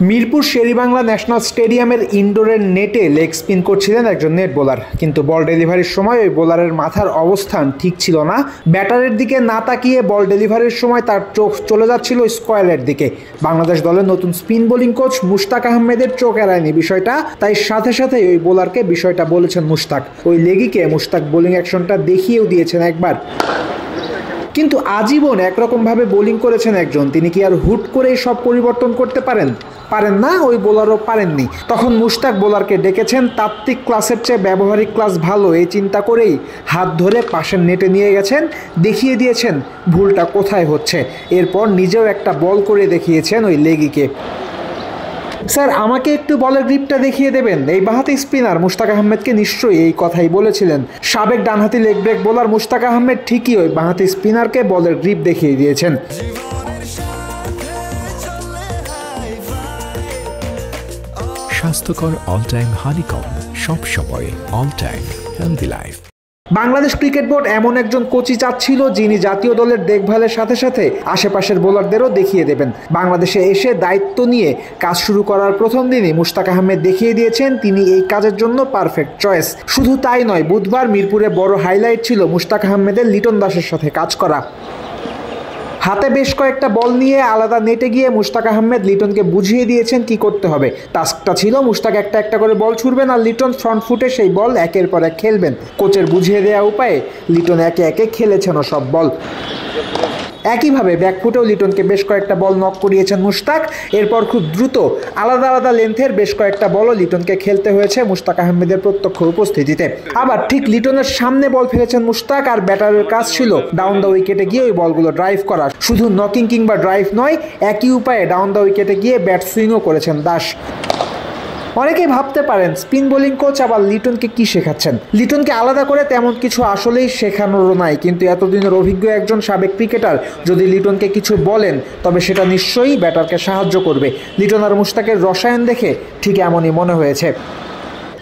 Mirpur Sherebangla national স্টেডিয়ামের ইনডোরের নেটে leg spin করছিলেন একজন নেট বোলার, কিন্তু বল ডেলিভারির সময় ওই বোলারের মাথার অবস্থান ঠিক ছিল না। ব্যাটারের দিকে না তাকিয়ে বল ডেলিভারির সময় তার চোখ চলে যাচ্ছিল স্কোয়ারের দিকে। বাংলাদেশ দলের নতুন স্পিন বোলিং কোচ মুশতাক আহমেদের চোখ এড়ায়নি বিষয়টা, তাই সাথে সাথে ওই বোলারকে বিষয়টা বলেছেন মুশতাক। ওই লেগিকে মুশতাক বোলিং অ্যাকশনটা দেখিয়েও দিয়েছেন একবার। কিন্তু আজীবন একরকমভাবে বোলিং করেছেন একজন, তিনি কি আর হুট করেই সব পরিবর্তন করতে পারেন না? ওই বোলারও পারেননি। তখন মুশতাক বোলারকে ডেকেছেন, তাত্ত্বিক ক্লাসের চেয়ে ব্যবহারিক ক্লাস ভালো এই চিন্তা করেই হাত ধরে পাশের নেটে নিয়ে গেছেন, দেখিয়ে দিয়েছেন ভুলটা কোথায় হচ্ছে। এরপর নিজেও একটা বল করে দেখিয়েছেন ওই লেগিকে। স্যার, আমাকে একটু বলের গ্রিপটা দেখিয়ে দেবেন? এই বাঁহাতি স্পিনার মুশতাক আহমেদকে নিশ্চয়ই এই কথাই বলেছিলেন। সাবেক ডানহাতি leg break bowler Mushtaq Ahmed ঠিকই ওই বাঁহাতি স্পিনারকে বলের গ্রিপ দেখিয়ে দিয়েছেন। স্বাস্থ্যকর অল টাইম হানিকম, সব সময় all time healthy life. Bangladesh cricket board এমন একজন কোচই চাচ্ছিল যিনি জাতীয় দলের দেখভালের সাথে সাথে আশেপাশের বোলারদেরও দেখিয়ে দেবেন। বাংলাদেশে এসে দায়িত্ব নিয়ে কাজ শুরু করার প্রথম দিনই মুশতাক আহমেদ দেখিয়ে দিয়েছেন তিনি এই কাজের জন্য পারফেক্ট চয়েস। শুধু তাই নয়, বুধবার মিরপুরে বড় হাইলাইট ছিল মুশতাক আহমেদের লিটন দাসের সাথে কাজ করা। হাতে বেশ কয়েকটা বল নিয়ে আলাদা নেটে গিয়ে মুশতাক আহমেদ লিটনকে বুঝিয়ে দিয়েছেন কি করতে হবে। টাস্কটা ছিল মুশতাক একটা একটা করে বল ছুড়বেন আর লিটন ফ্রন্ট ফুটে সেই বল একের পর এক খেলবেন। কোচের বুঝিয়ে দেওয়া উপায়ে লিটন একে একে খেলেছেন সব বল। একইভাবে ব্যাকফুটেও লিটনকে বেশ কয়েকটা বল নক করিয়েছেন মুশতাক। এরপর খুব দ্রুত আলাদা আলাদা লেন্থের বেশ কয়েকটা বলও লিটনকে খেলতে হয়েছে মুশতাক আহমেদের প্রত্যক্ষ উপস্থিতিতে। আবার ঠিক লিটনের সামনে বল ফেলেছেন মুশতাক, আর ব্যাটারের কাজ ছিল ডাউন দ্য উইকেটে গিয়ে ওই বলগুলো ড্রাইভ করা। শুধু নকিং কিংবা ড্রাইভ নয়, একই উপায়ে ডাউন দ্য উইকেটে গিয়ে ব্যাট সুইংও করেছেন দাস। অনেকেই ভাবতে পারেন স্পিন বোলিং কোচ আবার লিটনকে কি শেখাচ্ছেন। লিটনকে আলাদা করে তেমন কিছু আসলেই শেখানোরও নাই, কিন্তু এতদিনের অভিজ্ঞ একজন সাবেক ক্রিকেটার যদি লিটনকে কিছু বলেন তবে সেটা নিশ্চয়ই ব্যাটারকে সাহায্য করবে। লিটন আর মুশতাকের রসায়ন দেখে ঠিক এমনই মনে হয়েছে।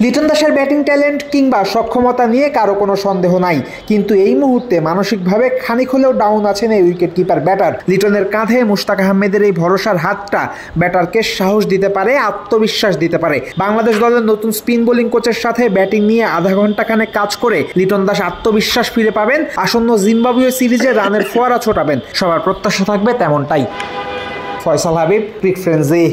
লিটন দাসের ব্যাটিং ট্যালেন্ট কিংবা সক্ষমতা নিয়ে কারো কোনো সন্দেহ নাই, কিন্তু এই মুহূর্তে মানসিকভাবে খানিক হলেও ডাউন আছেন এই উইকেট কিপার ব্যাটার। লিটনের কাঁধে মুশতাক আহমেদের এই ভরসার হাতটা ব্যাটারকে সাহস দিতে পারে, আত্মবিশ্বাস দিতে পারে। বাংলাদেশ দলের নতুন স্পিন বোলিং কোচের সাথে ব্যাটিং নিয়ে আধা ঘন্টাখানে কাজ করে লিটন দাস আত্মবিশ্বাস ফিরে পাবেন, আসন্ন জিম্বাবুয়ে সিরিজে রানের ফোয়ারা ছোটাবেন। সবার প্রত্যাশা থাকবে তেমনটাই। ফয়সাল হাবিব, ক্রিক ফ্রেন্ডজি।